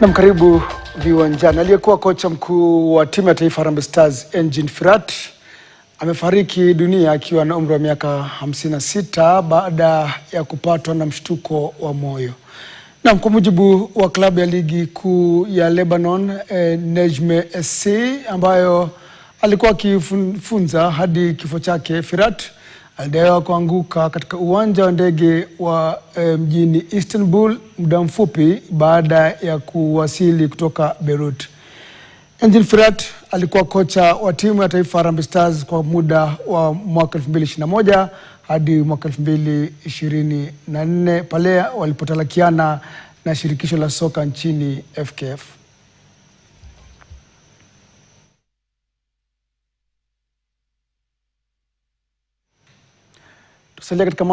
Na mkaribu viwanjani. Aliyekuwa kocha mkuu wa timu ya taifa Harambee Stars Engin Firat amefariki dunia akiwa na umri wa miaka 56 baada ya kupatwa na mshtuko wa moyo. Na kwa mujibu wa klabu ya ligi kuu ya Lebanon Nejme SC ambayo alikuwa akifunza hadi kifo chake, Firat alidaiwa kuanguka katika uwanja wa ndege wa mjini Istanbul muda mfupi baada ya kuwasili kutoka Beirut. Engin Firat alikuwa kocha wa timu ya taifa Harambee Stars kwa muda wa mwaka 2021 hadi mwaka 2024 pale walipotalakiana na shirikisho la soka nchini FKF. Tusalia katika